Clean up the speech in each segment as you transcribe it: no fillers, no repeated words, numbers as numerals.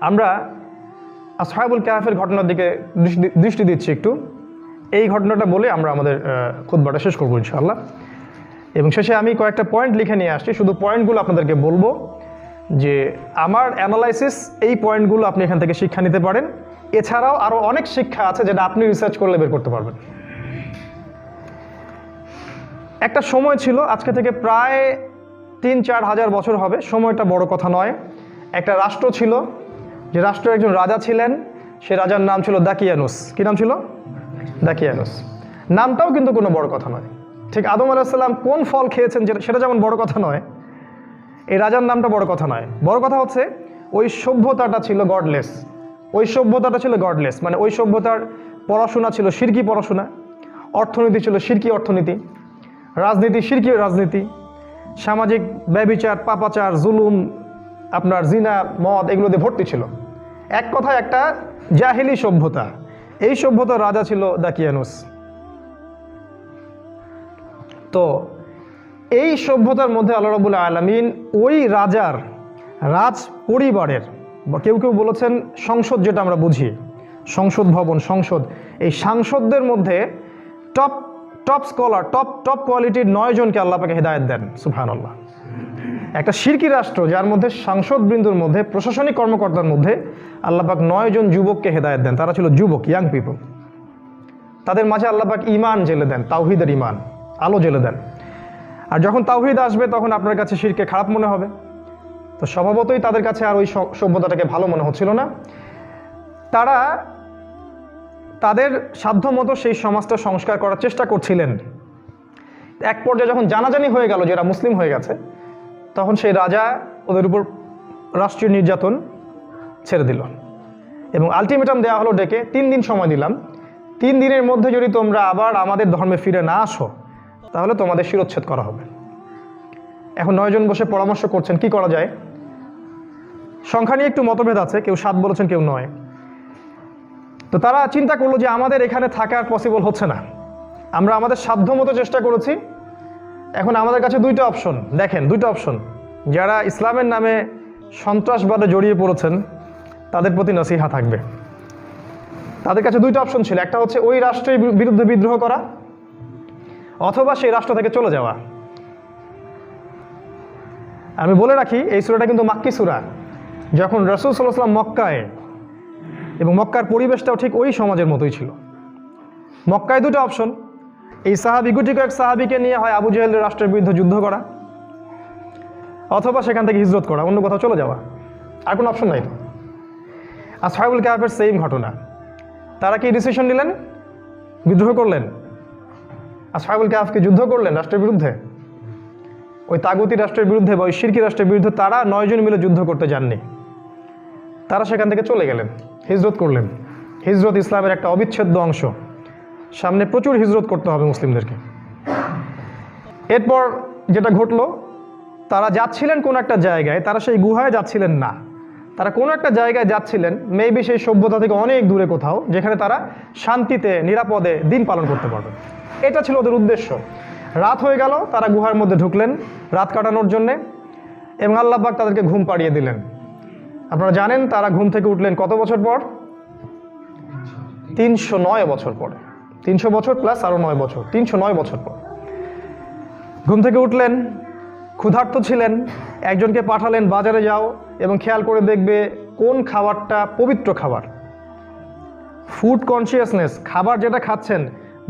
আমরা আসহাবুল কাহফের ঘটনার দিকে দৃষ্টি দিচ্ছি একটু। এই ঘটনাটা বলে আমরা আমাদের খুতবাটা শেষ করবো ইনশাআল্লাহ। এবং শেষে আমি কয়েকটা পয়েন্ট লিখে নিয়ে আসছি, শুধু পয়েন্টগুলো আপনাদেরকে বলবো যে আমার অ্যানালাইসিস এই পয়েন্টগুলো আপনি এখান থেকে শিক্ষা নিতে পারেন। এছাড়াও আরও অনেক শিক্ষা আছে যেটা আপনি রিসার্চ করলে বের করতে পারবেন। একটা সময় ছিল, আজকে থেকে প্রায় ৩-৪ হাজার বছর হবে, সময়টা বড় কথা নয়। একটা রাষ্ট্র ছিল, যে রাষ্ট্রের একজন রাজা ছিলেন, সে রাজার নাম ছিল দাকিয়ানুস। কী নাম ছিল? দাকিয়ানুস। নামটাও কিন্তু কোনো বড় কথা নয়। ঠিক আদম আলাইহিস সালাম কোন ফল খেয়েছেন সেটা যেমন বড় কথা নয়, এই রাজার নামটা বড় কথা নয়। বড় কথা হচ্ছে ওই সভ্যতাটা ছিল গডলেস। ওই সভ্যতাটা ছিল গডলেস, মানে ওই সভ্যতার পড়াশোনা ছিল শিরকি পড়াশোনা, অর্থনীতি ছিল শিরকি অর্থনীতি, রাজনীতি শিরকি রাজনীতি, সামাজিক ব্যভিচার, পাপাচার, জুলুম, আপনার জিনা, মদ, এগুলো দিয়ে ভর্তি ছিল। এক কথায় একটা জাহেলি সভ্যতা। এই সভ্যতার রাজা ছিল দাকিয়ানুস। তো এই সভ্যতার মধ্যে আল্লাহ রাব্বুল আলামিন ওই রাজার রাজ পরিবারের, কেউ কেউ বলেছেন সংসদ, যেটা আমরা বুঝি সংসদ ভবন, সংসদ, এই সাংসদদের মধ্যে টপ স্কলার, টপ কোয়ালিটির 9 জনকে আল্লাহ পাকে হেদায়েত দেন। সুবহানাল্লাহ। একটা শিরকি রাষ্ট্র যার মধ্যে সাংসদবৃন্দর মধ্যে, প্রশাসনিক কর্মকর্তার মধ্যে আল্লাহ পাক 9 জন যুবককে হেদায়েত দেন। তারা ছিল যুবক, ইয়াং পিপল। তাদের মাঝে আল্লাহ পাক ঈমান জেলে দেন, তাওহীদের ঈমান আলো জেলে দেন। আর যখন তাওহীদ আসবে তখন আপনার কাছে শিরকে খারাপ মনে হবে। তো স্বভাবতই তাদের কাছে আর ওই সভ্যতাটাকে ভালো মনে হচ্ছিল না। তারা তাদের সাধ্যমতো সেই সমাজটা সংস্কার করার চেষ্টা করছিলেন। এক পর্যায়ে যখন জানাজানি হয়ে গেল যে এরা মুসলিম হয়ে গেছে, তখন সেই রাজা ওদের উপর রাষ্ট্রীয় নির্যাতন ছেড়ে দিল এবং আলটিমেটাম দেওয়া হলো ডেকে 3 দিন সময় দিলাম। 3 দিনের মধ্যে যদি তোমরা আবার আমাদের ধর্মে ফিরে না আসো তাহলে তোমাদের শিরোচ্ছেদ করা হবে। এখন 9 জন বসে পরামর্শ করছেন কি করা যায়। সংখ্যা নিয়ে একটু মতভেদ আছে, কেউ 7 বলেছেন, কেউ 9। তো তারা চিন্তা করলো যে আমাদের এখানে থাকার পসিবল হচ্ছে না, আমরা আমাদের সাধ্যমতো চেষ্টা করেছি, এখন আমাদের কাছে 2টা অপশন। দেখেন 2টা অপশন। যারা ইসলামের নামে সন্ত্রাসবাদে জড়িয়ে পড়েছেন তাদের প্রতি নসিহা থাকবে। তাদের কাছে 2টা অপশন ছিল, একটা হচ্ছে ওই রাষ্ট্রের বিরুদ্ধে বিদ্রোহ করা, অথবা সেই রাষ্ট্র থেকে চলে যাওয়া। আমি বলে রাখি এই সূরাটা কিন্তু মাক্কি সূরা। যখন রাসূল সাল্লাল্লাহু আলাইহি ওয়াসাল্লাম মক্কায়, এবং মক্কার পরিবেশটাও ঠিক ওই সমাজের মতোই ছিল। মক্কায় 2টা অপশন, এই সাহাবী, গুটি কয়েক সাহাবীকে নিয়ে হয় আবু জাহেলের রাষ্ট্রের বিরুদ্ধে যুদ্ধ করা, অথবা সেখান থেকে হিজরত করা, অন্য কোথাও চলে যাওয়া। আর কোনো অপশন নাই। তো আসহাবুল কাহফের সেম ঘটনা। তারা কি ডিসিশন নিলেন? বিদ্রোহ করলেন। আসহাবুল কাহফকে যুদ্ধ করলেন রাষ্ট্রের বিরুদ্ধে, ওই তাগুতি রাষ্ট্রের বিরুদ্ধে বা ওই শিরকি রাষ্ট্রের বিরুদ্ধে। তারা 9 জন মিলে যুদ্ধ করতে যাননি, তারা সেখান থেকে চলে গেলেন, হিজরত করলেন। হিজরত ইসলামের একটা অবিচ্ছেদ্য অংশ। সামনে প্রচুর হিজরত করতে হবে মুসলিমদেরকে। এরপর যেটা ঘটলো, তারা যাচ্ছিলেন কোন একটা জায়গায়, তারা সেই গুহায় যাচ্ছিলেন না, তারা কোনো একটা জায়গায় যাচ্ছিলেন, মেবি সেই সভ্যতা থেকে অনেক দূরে কোথাও, যেখানে তারা শান্তিতে নিরাপদে দিন পালন করতে পারবে। এটা ছিল ওদের উদ্দেশ্য। রাত হয়ে গেল, তারা গুহার মধ্যে ঢুকলেন রাত কাটানোর জন্যে, এবং আল্লাহ পাক তাদেরকে ঘুম পাড়িয়ে দিলেন। আপনারা জানেন তারা ঘুম থেকে উঠলেন কত বছর পর? 309 বছর পরে। 300 বছর প্লাস আরও 9 বছর, 309 বছর পর ঘুম থেকে উঠলেন। ক্ষুধার্ত ছিলেন, একজনকে পাঠালেন বাজারে যাও এবং খেয়াল করে দেখবে কোন খাবারটা পবিত্র খাবার। ফুড কনসিয়াসনেস, খাবার যেটা খাচ্ছেন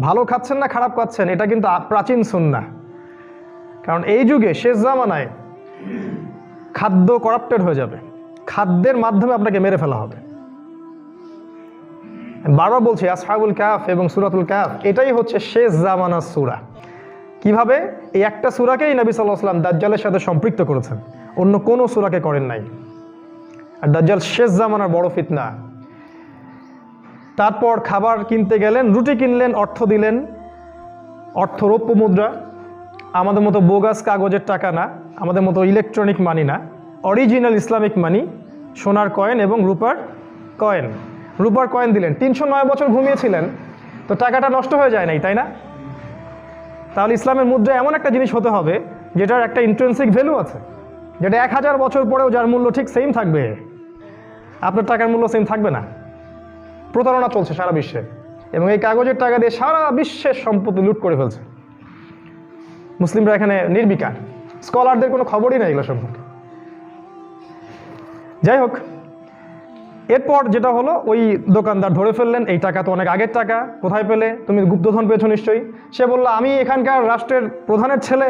ভালো খাচ্ছেন না খারাপ খাচ্ছেন, এটা কিন্তু প্রাচীন সুন্নাহ। কারণ এই যুগে শেষ জামানায় খাদ্য করাপ্টেড হয়ে যাবে, খাদ্যের মাধ্যমে আপনাকে মেরে ফেলা হবে। বারবার বলছি আসহাবুল কাহফ এবং সূরাতুল কাহফ এটাই হচ্ছে শেষ জামানার সূরা। কিভাবে? এই একটা সূরাকেই নবী সাল্লাল্লাহু আলাইহি ওয়াসাল্লাম দাজ্জালের সাথে সম্পৃক্ত করেছেন, অন্য কোনো সূরাকে করেন নাই। আর দাজ্জাল শেষ জামানার বড় ফিতনা। তারপর খাবার কিনতে গেলেন, রুটি কিনলেন, অর্থ দিলেন, অর্থ রৌপ্য মুদ্রা, আমাদের মতো বোগাস কাগজের টাকা না, আমাদের মতো ইলেকট্রনিক মানি না, অরিজিনাল ইসলামিক মানি, সোনার কয়েন এবং রূপার কয়েন। রূপার কয়েন দিলেন। 309 বছর ঘুমিয়েছিলেন, তো টাকাটা নষ্ট হয়ে যায় নাই, তাই না? তাহলে ইসলামের মুদ্রা এমন একটা জিনিস হতে হবে যেটার একটা ইন্ট্রিনসিক ভ্যালু আছে, যেটা 1000 বছর পরেও যার মূল্য ঠিক সেম থাকবে। আপনার টাকার মূল্য সেম থাকবে না। প্রতারণা চলছে সারা বিশ্বে, এবং এই কাগজের টাকা দিয়ে সারা বিশ্বের সম্পত্তি লুট করে ফেলছে। মুসলিমরা এখানে নির্বিকার, স্কলারদের কোনো খবরই নেই এগুলো সম্পর্কে। যাই হোক, এরপর যেটা হলো, ওই দোকানদার ধরে ফেললেন, এই টাকা তো অনেক আগের টাকা, কোথায় পেলে? তুমি গুপ্তধন পেয়েছো নিশ্চয়ই। সে বলল, আমি এখানকার রাষ্ট্রের প্রধানের ছেলে,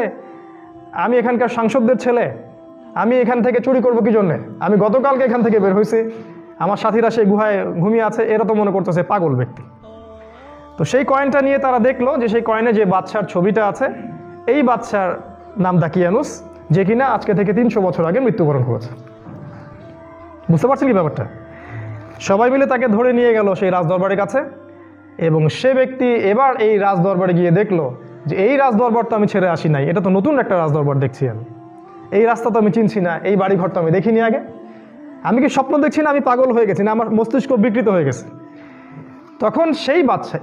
আমি এখানকার সাংসদদের ছেলে, আমি এখান থেকে চুরি করবো কি জন্যে? আমি গতকালকে এখান থেকে বের হয়েছি, আমার সাথীরা সেই গুহায় ঘুমিয়ে আছে, এরা তো মনে করতেছে পাগল ব্যক্তি। তো সেই কয়েনটা নিয়ে তারা দেখলো যে সেই কয়েনে যে বাদশার ছবিটা আছে, এই বাদশার নাম দাকিয়ানুস, যে কিনা আজকে থেকে 300 বছর আগে মৃত্যুবরণ করেছে। বুঝতে পারছেন কি ব্যাপারটা? সবাই মিলে তাকে ধরে নিয়ে গেল সেই রাজদরবারের কাছে, এবং সে ব্যক্তি এবার এই রাজদরবারে গিয়ে দেখলো যে এই রাজদরবার তো আমি ছেড়ে আসি নাই, এটা তো নতুন একটা রাজদরবার দেখছি আমি, এই রাস্তা তো আমি চিনছি না, এই বাড়িঘর তো আমি দেখিনি আগে, আমি কি স্বপ্ন দেখছি না, আমি পাগল হয়ে গেছি না, আমার মস্তিষ্ক বিকৃত হয়ে গেছে। তখন সেই বাদশা,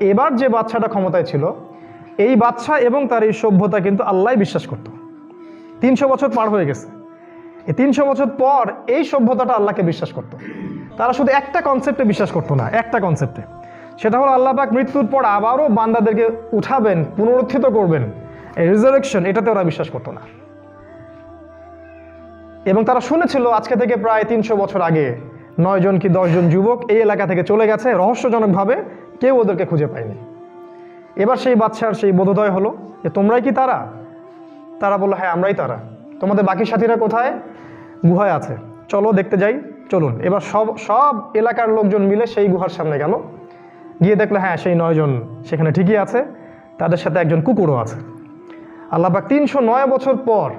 এবার যে বাদশাটা ক্ষমতায় ছিল, এই বাদশা এবং তার এই সভ্যতা কিন্তু আল্লাহ বিশ্বাস করত। 300 বছর পার হয়ে গেছে, এই 300 বছর পর এই সভ্যতাটা আল্লাহকে বিশ্বাস করত। তারা শুধু একটা কনসেপ্টে বিশ্বাস করতো না, একটা কনসেপ্টে, সেটা হলো আল্লাহ পাক মৃত্যুর পর আবারও বান্দাদেরকে উঠাবেন, পুনরুত্থিত করবেন, এই রিজারেকশন, এটাতে ওরা বিশ্বাস করতো না। এবং তারা শুনেছিল আজকে থেকে প্রায় 300 বছর আগে 9 জন কি 10 জন যুবক এই এলাকা থেকে চলে গেছে রহস্যজনকভাবে, কেউ ওদেরকে খুঁজে পায়নি। এবার সেই বাদশার সেই বোধোদয় হলো যে তোমরাই কি তারা? তারা বললো, হ্যাঁ আমরাই তারা। তোমাদের বাকি সাথীরা কোথায়? গুহায় আছে, চলো দেখতে যাই, চলুন। এবার সব এলাকার লোকজন মিলে সেই গুহার সামনে গেল, গিয়ে দেখলো হ্যাঁ সেই 9 জন সেখানে ঠিকই আছে, তাদের সাথে একজন কুকুরও আছে। আল্লাহ পাক 309 বছর পর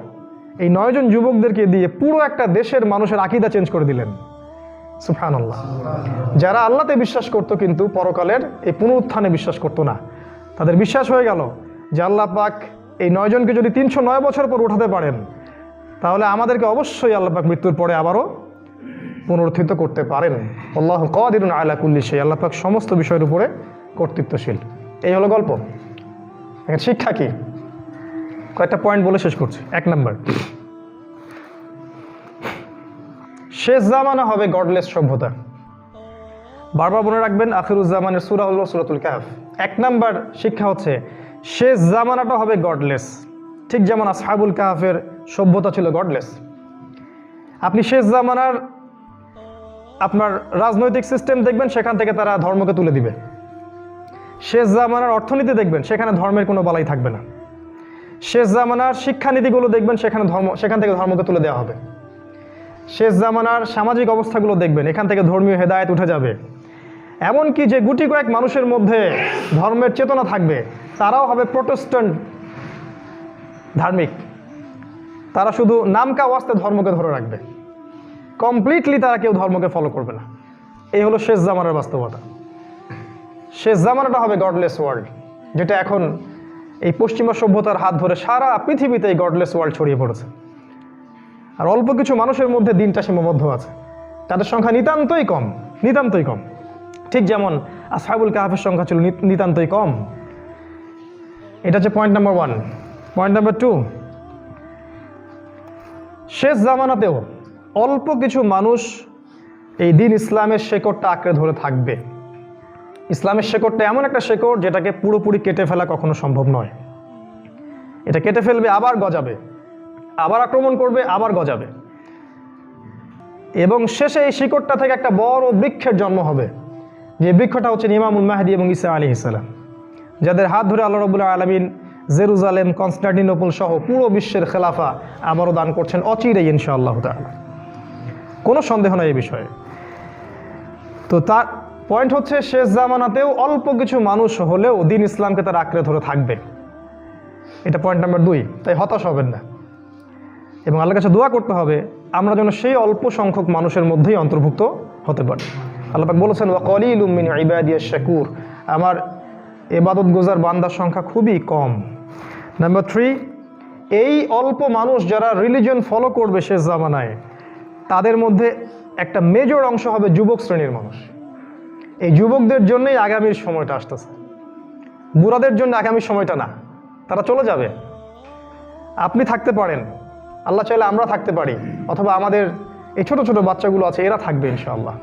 এই 9 জন যুবকদেরকে দিয়ে পুরো একটা দেশের মানুষের আকীদা চেঞ্জ করে দিলেন। সুবহানাল্লাহ। যারা আল্লাহতে বিশ্বাস করতো কিন্তু পরকালের এই পুনরুত্থানে বিশ্বাস করতো না, তাদের বিশ্বাস হয়ে গেল যে আল্লাহ পাক এই 9 জনকে যদি 309 বছর পর উঠাতে পারেন, তাহলে আমাদেরকে অবশ্যই আল্লাহ পাক মৃত্যুর পরে আবারও পুনরুত্থিত করতে পারেন। আল্লাহু কাদিরুন আলা কুল্লি শাই, আল্লাহ পাক সমস্ত বিষয়ের উপরে কর্তৃত্বশীল। এই হলো গল্প। এখন শিক্ষা কি? কয়েকটা পয়েন্ট বলে শেষ করছি। 1 নাম্বার, শেষ জামানা হবে গডলেস সভ্যতা। বারবার মনে রাখবেন, আখিরুজ্জামানের সূরা হলো সূরাতুল কাহফ। 1 নাম্বার শিক্ষা হচ্ছে শেষ জামানাটা হবে গডলেস, ঠিক যেমন আসহাবুল কাহফের সভ্যতা ছিল গডলেস। আপনি শেষ জামানার আপনার রাজনৈতিক সিস্টেম দেখবেন, সেখান থেকে তারা ধর্মকে তুলে দিবে। শেষ জামানার অর্থনীতি দেখবেন, সেখানে ধর্মের কোনো বালাই থাকবে না। শেষ জামানার শিক্ষানীতিগুলো দেখবেন, সেখান থেকে ধর্মকে তুলে দেওয়া হবে। শেষ জামানার সামাজিক অবস্থাগুলো দেখবেন, এখান থেকে ধর্মীয় হেদায়েত উঠে যাবে। এমনকি যে গুটি কয়েক মানুষের মধ্যে ধর্মের চেতনা থাকবে, তারাও হবে প্রোটেস্ট্যান্ট ধার্মিক। তারা শুধু নামকা ওয়াস্তে ধর্মকে ধরে রাখবে, কমপ্লিটলি তারা কেউ ধর্মকে ফলো করবে না। এই হলো শেষ জামানার বাস্তবতা। শেষ জামানাটা হবে গডলেস ওয়ার্ল্ড, যেটা এখন এই পশ্চিমা সভ্যতার হাত ধরে সারা পৃথিবীতে এই গডলেস ওয়ার্ল্ড ছড়িয়ে পড়েছে। আর অল্প কিছু মানুষের মধ্যে দিনটা সীমাবদ্ধ আছে, তাদের সংখ্যা নিতান্তই কম, নিতান্তই কম। ঠিক যেমন আসহাবুল কাহফের সংখ্যা ছিল নিতান্তই কম। এটা হচ্ছে পয়েন্ট নাম্বার 1। পয়েন্ট নাম্বার 2, শেষ জামানাতেও অল্প কিছু মানুষ এই দিন ইসলামের শেকড়টা আঁকড়ে ধরে থাকবে। ইসলামের শেকড়টা এমন একটা শেকড় যেটাকে পুরোপুরি কেটে ফেলা কখনো সম্ভব নয়। এটা কেটে ফেলবে, আবার গজাবে, আবার আক্রমণ করবে, আবার গজাবে, এবং শেষে এই শিকড়টা থেকে একটা বড় বৃক্ষের জন্ম হবে, যে বৃক্ষটা হচ্ছে ইমামুল মাহদী এবং ঈসা আলাইহিস সালাম, যাদের হাত ধরে আল্লাহ রাব্বুল আলামিন জেরুজালেম, কনস্টান্টিনোপল সহ পুরো বিশ্বের খেলাফা আবারও দান করছেন অচিরেই ইনশাআল্লাহ তাআলা। কোনো সন্দেহ নাই এই বিষয়ে। তো তার পয়েন্ট হচ্ছে শেষ জামানাতেও অল্প কিছু মানুষ হলেও দিন ইসলামকে তারা আঁকড়ে ধরে থাকবে। এটা পয়েন্ট নাম্বার 2। তাই হতাশ হবেন না, এবং আল্লাহর কাছে দোয়া করতে হবে আমরা যেন সেই অল্প সংখ্যক মানুষের মধ্যেই অন্তর্ভুক্ত হতে পারি। আল্লাহ পাক বলেছেন, ওয়া কলিলুম মিন ইবাদিয়াশ শাকুর, আমার ইবাদত গুজার বান্দার সংখ্যা খুবই কম। নাম্বার 3, এই অল্প মানুষ যারা রিলিজিয়ন ফলো করবে শেষ জামানায়, তাদের মধ্যে একটা মেজর অংশ হবে যুবক শ্রেণীর মানুষ। এই যুবকদের জন্যই আগামীর সময়টা আসতেছে, বুড়াদের জন্য আগামীর সময়টা না, তারা চলে যাবে। আপনি থাকতে পারেন, আল্লাহ চাইলে আমরা থাকতে পারি, অথবা আমাদের এই ছোট ছোট বাচ্চাগুলো আছে, এরা থাকবে ইনশাআল্লাহ।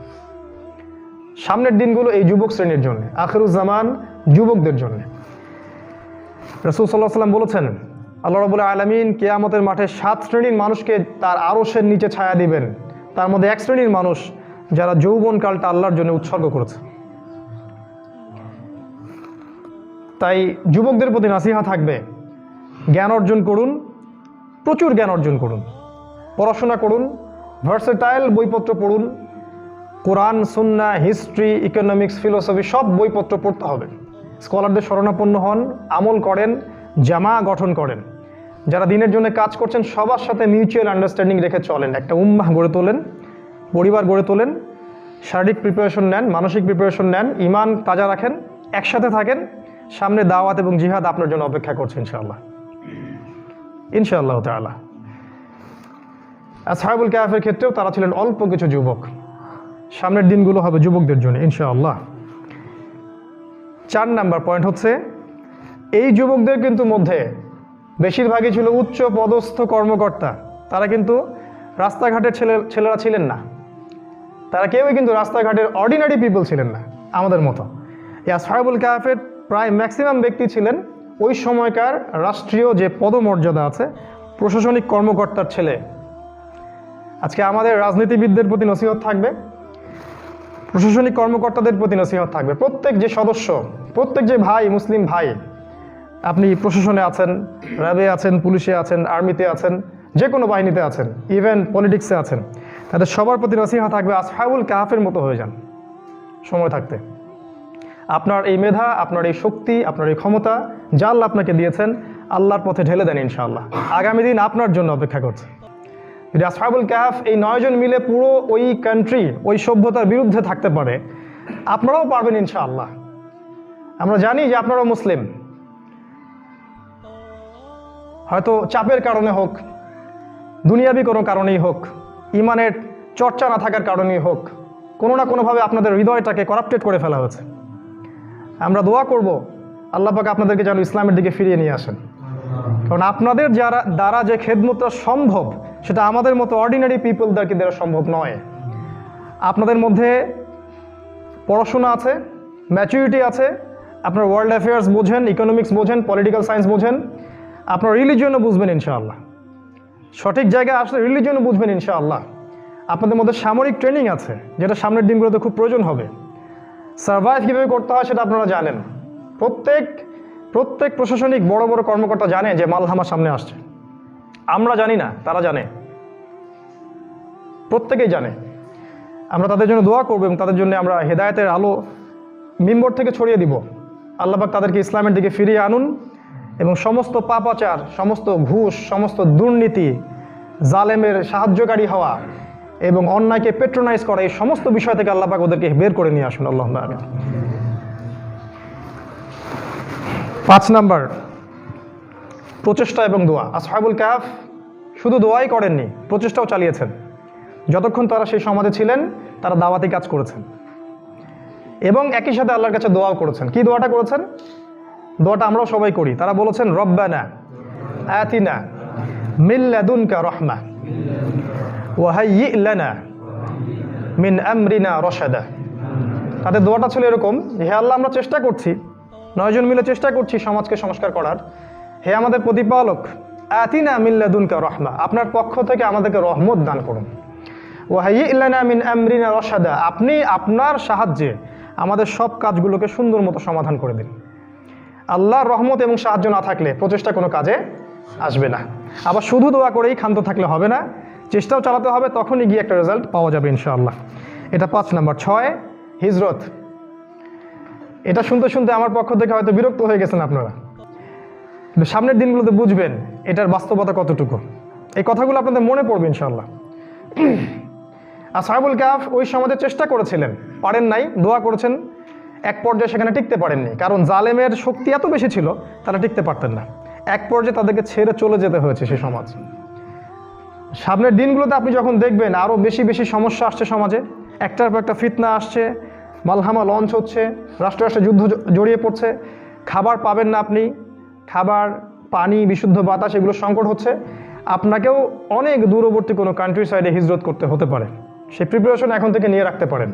সামনের দিনগুলো এই যুবক শ্রেণীর জন্য, আখিরুজ্জামান যুবকদের জন্য। রাসূল সাল্লাল্লাহু আলাইহি ওয়াসাল্লাম বলেছেন, আল্লাহ রাব্বুল আলামিন কিয়ামতের মাঠে 7 শ্রেণীর মানুষকে তার আরশের নিচে ছায়া দিবেন। তার মধ্যে 1 শ্রেণীর মানুষ যারা যৌবনকালটা আল্লাহর জন্য উৎসর্গ করেছে। তাই যুবকদের প্রতি নাসিহা থাকবে, জ্ঞান অর্জন করুন, প্রচুর জ্ঞান অর্জন করুন, পড়াশোনা করুন, ভার্সেটাইল বইপত্র পড়ুন, কোরআন, সুন্নাহ, হিস্ট্রি, ইকোনমিক্স, ফিলোসফি সব বইপত্র পড়তে হবে। স্কলারদের শরণাপন্ন হন, আমল করেন, জামা গঠন করেন। যারা দিনের জন্য কাজ করছেন সবার সাথে মিউচুয়াল আন্ডারস্ট্যান্ডিং রেখে চলেন, একটা উম্মাহ গড়ে তোলেন, পরিবার গড়ে তোলেন, শারীরিক প্রিপারেশন নেন, মানসিক প্রিপারেশন নেন, ঈমান তাজা রাখেন, একসাথে থাকেন। সামনে দাওয়াত এবং জিহাদ আপনার জন্য অপেক্ষা করছে ইনশাআল্লাহ, ইনশাআল্লাহ তাআলা। আসহাবুল কাহফের ক্ষেত্রেও তারা ছিলেন অল্প কিছু যুবক। সামনের দিনগুলো হবে যুবকদের জন্য ইনশাআল্লাহ। 4 নাম্বার পয়েন্ট হচ্ছে, এই যুবকদের কিন্তু মধ্যে বেশিরভাগই ছিল উচ্চ পদস্থ কর্মকর্তা। তারা কিন্তু রাস্তাঘাটের ছেলেরা ছিলেন না, তারা কেউই কিন্তু রাস্তাঘাটের অর্ডিনারি পিপল ছিলেন না আমাদের মতো। এই আসহাবুল কাহফের প্রায় ম্যাক্সিমাম ব্যক্তি ছিলেন ওই সময়কার রাষ্ট্রীয় যে পদমর্যাদা আছে, প্রশাসনিক কর্মকর্তার ছেলে। আজকে আমাদের রাজনীতিবিদদের প্রতি নসিহত থাকবে, প্রশাসনিক কর্মকর্তাদের প্রতি নসিহত থাকবে। প্রত্যেক যে সদস্য, প্রত্যেক যে ভাই, মুসলিম ভাই, আপনি প্রশাসনে আছেন, র্যাবে আছেন, পুলিশে আছেন, আর্মিতে আছেন, যে কোনো বাহিনীতে আছেন, ইভেন পলিটিক্সে আছেন, তাদের সবার প্রতি নসিহত থাকবে, আসহাবুল কাহফের মতো হয়ে যান সময় থাকতে। আপনার এই মেধা, আপনার এই শক্তি, আপনার এই ক্ষমতা যা আল্লাহ আপনাকে দিয়েছেন, আল্লাহর পথে ঢেলে দেন ইনশাআল্লাহ। আগামী দিন আপনার জন্য অপেক্ষা করছে। যদি আসহাবুল কাহফ এই 9 জন মিলে পুরো ওই কান্ট্রি, ওই সভ্যতার বিরুদ্ধে থাকতে পারে, আপনারাও পারবেন ইনশাআল্লাহ। আমরা জানি যে আপনারাও মুসলিম, হয়তো চাপের কারণে হোক, দুনিয়াবি কোনো কারণেই হোক, ইমানের চর্চা না থাকার কারণেই হোক, কোনো না কোনোভাবে আপনাদের হৃদয়টাকে করাপ্টেড করে ফেলা হয়েছে। আমরা দোয়া করব আল্লাহ পাক আপনাদেরকে যেন ইসলামের দিকে ফিরিয়ে নিয়ে আসেন। কারণ আপনাদের দ্বারা যে খেদমতটা সম্ভব, সেটা আমাদের মতো অর্ডিনারি পিপলদেরকে দ্বারা সম্ভব নয়। আপনাদের মধ্যে পড়াশোনা আছে, ম্যাচুরিটি আছে, আপনার ওয়ার্ল্ড অ্যাফেয়ার্স বোঝেন, ইকোনমিক্স বোঝেন, পলিটিক্যাল সায়েন্স বোঝেন, আপনার রিলিজিয়নও বুঝবেন ইনশাআল্লাহ। সঠিক জায়গায় আসলে রিলিজিয়নও বুঝবেন ইনশাআল্লাহ। আপনাদের মধ্যে সামরিক ট্রেনিং আছে, যেটা সামনের দিনগুলোতে খুব প্রয়োজন হবে। সার্ভাইভ কীভাবে করতে হয় সেটা আপনারা জানেন। প্রত্যেক প্রশাসনিক বড় বড় কর্মকর্তা জানে যে মালহামা সামনে আসছে। আমরা জানি না, তারা জানে, প্রত্যেকেই জানে। আমরা তাদের জন্য দোয়া করব এবং তাদের জন্য আমরা হেদায়েতের আলো মিম্বর থেকে ছড়িয়ে দিব। আল্লাহ পাক তাদেরকে ইসলামের দিকে ফিরিয়ে আনুন এবং সমস্ত পাপাচার, সমস্ত ঘুষ, সমস্ত দুর্নীতি, জালেমের সাহায্যকারী হওয়া এবং অন্যায়কে পেট্রোনাইজ করা, এই সমস্ত বিষয় থেকে আল্লাহ পাক ওদেরকে বের করে নিয়ে আসুন। আল্লাহুম্মা আমিন। 5 নাম্বার, প্রচেষ্টা এবং দোয়া। আসহাবুল কাহফ শুধু দোয়াই করেননি, প্রচেষ্টাও চালিয়েছেন। যতক্ষণ তারা সেই সমাজে ছিলেন, তারা দাওয়াতি কাজ করেছেন এবং একই সাথে আল্লাহর কাছে দোয়াও করেছেন। কি দোয়াটা করেছেন? দোয়াটা আমরাও সবাই করি। তারা বলেছেন, রব্বানা আতিনা মিন লাদুনকা রাহমা ওয়া হাইয়্যি লানা মিন আমরিনা রশাদা। তাদের দোয়াটা ছিল এরকম, হে আল্লাহ, আমরা চেষ্টা করছি, 9 জন মিলে চেষ্টা করছি সমাজকে সংস্কার করার। হে আমাদের প্রতিপালক, আতিনা মিন লাদুনকা রাহমা, আপনার পক্ষ থেকে আমাদেরকে রহমত দান করুন। ওয়া হাইয়্যি লানা মিন আমরিনা রশাদা, আপনি আপনার সাহায্যে আমাদের সব কাজগুলোকে সুন্দর মতো সমাধান করে দিন। আল্লাহর রহমত এবং সাহায্য না থাকলে প্রচেষ্টা কোনো কাজে আসবে না। আবার শুধু দোয়া করেই ক্ষান্ত থাকলে হবে না, চেষ্টাও চালাতে হবে, তখনই গিয়ে একটা রেজাল্ট পাওয়া যাবে ইনশাআল্লাহ। এটা 5 নাম্বার। 6, হিজরত। এটা শুনতে শুনতে আমার পক্ষ থেকে হয়তো বিরক্ত হয়ে গেছেন আপনারা, কিন্তু সামনের দিনগুলোতে বুঝবেন এটার বাস্তবতা কতটুকু। এই কথাগুলো আপনাদের মনে পড়বে ইনশাআল্লাহ। আসহাবুল কাহফ ওই সমাজে চেষ্টা করেছিলেন, পারেন নাই, দোয়া করেছেন, এক পর্যায়ে সেখানে টিকতে পারেননি, কারণ জালেমের শক্তি এত বেশি ছিল, তারা টিকতে পারতেন না। এক পর্যায়ে তাদেরকে ছেড়ে চলে যেতে হয়েছে সেই সমাজ। সামনের দিনগুলোতে আপনি যখন দেখবেন আরও বেশি বেশি সমস্যা আসছে সমাজে, একটার পর একটা ফিতনা আসছে, মালহামা লঞ্চ হচ্ছে, রাষ্ট্র রাষ্ট্রে যুদ্ধ জড়িয়ে পড়ছে, খাবার পাবেন না আপনি, খাবার, পানি, বিশুদ্ধ বাতাস, এগুলো সংকট হচ্ছে। আপনাকেও অনেক দূরবর্তী কোনো কান্ট্রি সাইডে হিজরত করতে হতে পারে। সেই প্রিপারেশন এখন থেকে নিয়ে রাখতে পারেন।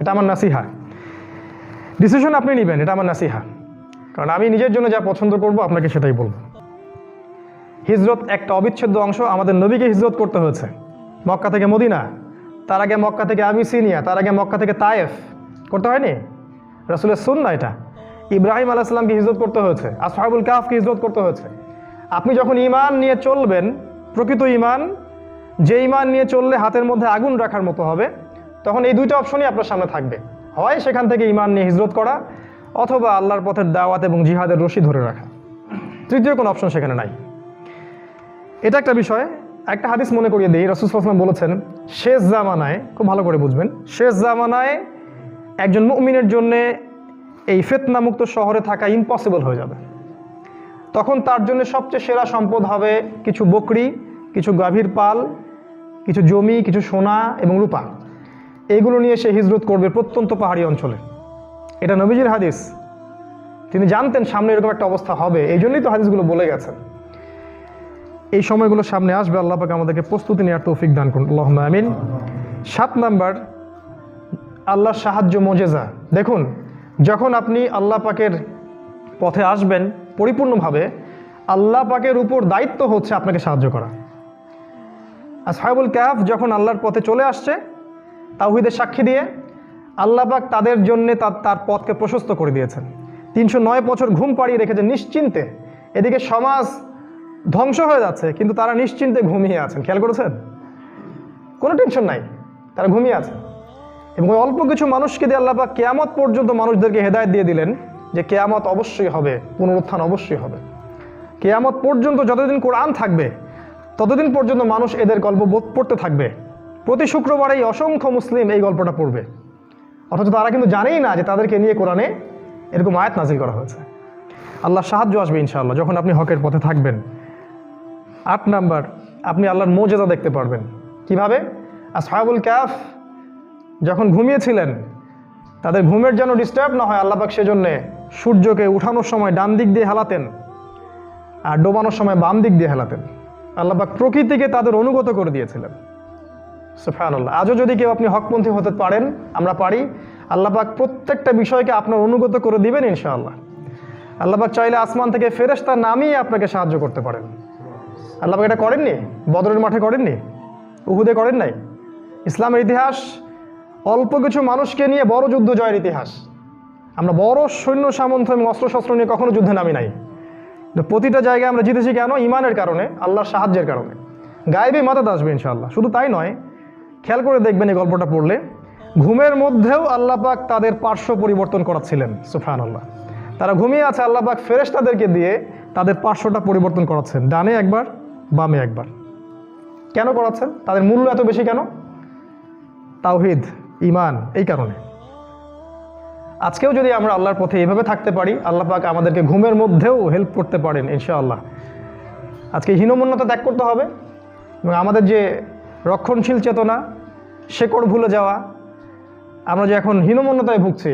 এটা আমার নাসিহা। ডিসিশন আপনি নেবেন, এটা আমার নাসিহা। কারণ আমি নিজের জন্য যা পছন্দ করব আপনাকে সেটাই বলবো। হিজরত একটা অবিচ্ছেদ্য অংশ। আমাদের নবীকে হিজরত করতে হয়েছে মক্কা থেকে মদিনা, তার আগে মক্কা থেকে আবিসিনিয়া, তার আগে মক্কা থেকে তায়েফ করতে হয়নি? রাসূলের সুন্নাহ এটা। ইব্রাহিম আলাইহিস সালামকে হিজরত করতে হয়েছে, আসহাবুল কাহফকে হিজরত করতে হয়েছে। আপনি যখন ঈমান নিয়ে চলবেন, প্রকৃত ঈমান, যে ঈমান নিয়ে চললে হাতের মধ্যে আগুন রাখার মতো হবে, তখন এই দুইটা অপশনই আপনার সামনে থাকবে। হয় সেখান থেকে ঈমান নিয়ে হিজরত করা, অথবা আল্লাহর পথের দাওয়াত এবং জিহাদের রশি ধরে রাখা। তৃতীয় কোনো অপশন সেখানে নাই। এটা একটা বিষয়। একটা হাদিস মনে করিয়ে দিই। রাসূল সাল্লাল্লাহু আলাইহি ওয়াসাল্লাম বলেছেন, শেষ জামানায়, খুব ভালো করে বুঝবেন, শেষ জামানায় একজন মুমিনের জন্য এই ফিতনামুক্ত শহরে থাকা ইম্পসিবল হয়ে যাবে। তখন তার জন্য সবচেয়ে সেরা সম্পদ হবে কিছু বকরি, কিছু গাভীর পাল, কিছু জমি, কিছু সোনা এবং রূপা। এইগুলো নিয়ে সে হিজরত করবে প্রত্যন্ত পাহাড়ি অঞ্চলে। এটা নবীজির হাদিস। তিনি জানতেন সামনে এরকম একটা অবস্থা হবে, এই জন্যই তো হাদিসগুলো বলে গেছেন। এই সময়গুলো সামনে আসবে। আল্লাহ পাক আমাদেরকে প্রস্তুতি নেওয়ার তৌফিক দান করুন, আল্লাহুম্মা আমিন। 7 নাম্বার, আল্লাহর সাহায্য, মুজিজা। দেখুন, যখন আপনি আল্লাহ পাকের পথে আসবেন পরিপূর্ণভাবে, আল্লাহ পাকের উপর দায়িত্ব হচ্ছে আপনাকে সাহায্য করা। আসহাবুল কাহফ যখন আল্লাহর পথে চলে আসছে তাওহীদের সাক্ষী দিয়ে, আল্লাহ পাক তাদের জন্য তার পথকে প্রশস্ত করে দিয়েছেন। 309 বছর ঘুম পাড়িয়ে রেখেছেন নিশ্চিন্তে। এদিকে সমাজ ধ্বংস হয়ে যাচ্ছে, কিন্তু তারা নিশ্চিন্তে ঘুমিয়ে আছেন। খেয়াল করেছেন? কোনো টেনশন নাই, তারা ঘুমিয়ে আছে। এবং ওই অল্প কিছু মানুষকে দিয়ে আল্লাহ পাক কিয়ামত পর্যন্ত মানুষদেরকে হেদায়েত দিয়ে দিলেন যে কিয়ামত অবশ্যই হবে, পুনরুত্থান অবশ্যই হবে। কিয়ামত পর্যন্ত যতদিন কোরআন থাকবে ততদিন পর্যন্ত মানুষ এদের গল্প পড়তে থাকবে। প্রতি শুক্রবারেই অসংখ্য মুসলিম এই গল্পটা পড়বে, অথচ তারা কিন্তু জানেই না যে তাদেরকে নিয়ে কোরআনে এরকম আয়াত নাজিল করা হয়েছে। আল্লাহর সাহায্য আসবে ইনশাআল্লাহ যখন আপনি হকের পথে থাকবেন। 8 নাম্বার, আপনি আল্লাহর মুজিজা দেখতে পারবেন। কিভাবে? আসহাবুল কাহফ যখন ঘুমিয়েছিলেন, তাদের ঘুমের যেন ডিস্টার্ব না হয়, আল্লাহ পাক সেজন্য সূর্যকে উঠানোর সময় ডান দিক দিয়ে হেলাতেন আর ডোবানোর সময় বাম দিক দিয়ে হেলাতেন। আল্লাহ পাক প্রকৃতিকে তাদের অনুগত করে দিয়েছিলেন। সুবহানাল্লাহ। আজও যদি কেউ আপনি হকপন্থী হতে পারেন, আমরা পারি, আল্লাহ পাক প্রত্যেকটা বিষয়কে আপনার অনুগত করে দিবেন ইনশাআল্লাহ। আল্লাহ পাক চাইলে আসমান থেকে ফেরেশতা নামিয়ে আপনাকে সাহায্য করতে পারেন। আল্লাহ পাক এটা করেননি? বদরের মাঠে করেননি? উহুদে করেন নাই? ইসলামের ইতিহাস অল্প কিছু মানুষকে নিয়ে বড় যুদ্ধ জয়ের ইতিহাস। আমরা বড় সৈন্য সামন্ত এবং অস্ত্রশস্ত্র নিয়ে কখনো যুদ্ধে নামি নাই। প্রতিটা জায়গায় আমরা জিতেছি কেন? ঈমানের কারণে, আল্লাহর সাহায্যের কারণে। গায়েবী মাদদ আসবে ইনশাআল্লাহ। শুধু তাই নয়, খেয়াল করে দেখবেন এই গল্পটা পড়লে, ঘুমের মধ্যেও আল্লাহ পাক তাদের পার্শ্ব পরিবর্তন করাচ্ছিলেন। সুবহানাল্লাহ। তারা ঘুমিয়ে আছে, আল্লাহ পাক ফেরেশতাদেরকে দিয়ে তাদের পার্শ্বটা পরিবর্তন করাচ্ছেন, ডানে একবার বামে একবার। কেন করাচ্ছেন? তাদের মূল্য এত বেশি কেন? তাওহীদ, ঈমান, এই কারণে। আজকেও যদি আমরা আল্লাহর পথে এভাবে থাকতে পারি, আল্লাহ পাক আমাদেরকে ঘুমের মধ্যেও হেল্প করতে পারেন ইনশাআল্লাহ। আজকে হীনমন্যতা ত্যাগ করতে হবে এবং আমাদের যে রক্ষণশীল চেতনা, শেকড় ভুলে যাওয়া, আমরা যে এখন হীনমন্যতায় ভুগছি,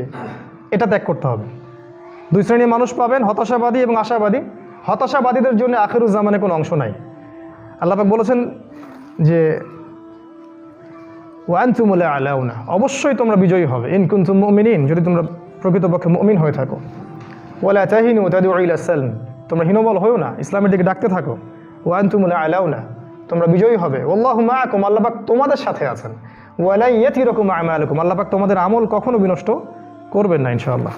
এটা ত্যাগ করতে হবে। 2 শ্রেণীর মানুষ পাবেন, হতাশাবাদী এবং আশাবাদী। হতাশাবাদীদের জন্য আখিরুজ জামানে কোনো অংশ নাই। আল্লাহ পাক বলেছেন যে ওয়ানতুমুল আলাউনা, অবশ্যই তোমরা বিজয়ী হবে, ইন কুনতুম মুমিনিন, যদি তোমরা প্রকৃতপক্ষে মুমিন হয়ে থাকো। ওয়ালা তাহিনু তাদউ ইলা সালম, তোমরা হীনবল হয়েও না, ইসলামের দিকে ডাকতে থাকো। ওয়ানতুমুল আলাউনা, তোমরা বিজয়ী হবে। আল্লাহু মাআকুম, আল্লাহ পাক তোমাদের সাথে আছেন। ওয়ালা ইয়াতিরুকুম আমালুকুম, আল্লাহ পাক তোমাদের আমল কখনো বিনষ্ট করবেন না ইনশাআল্লাহ।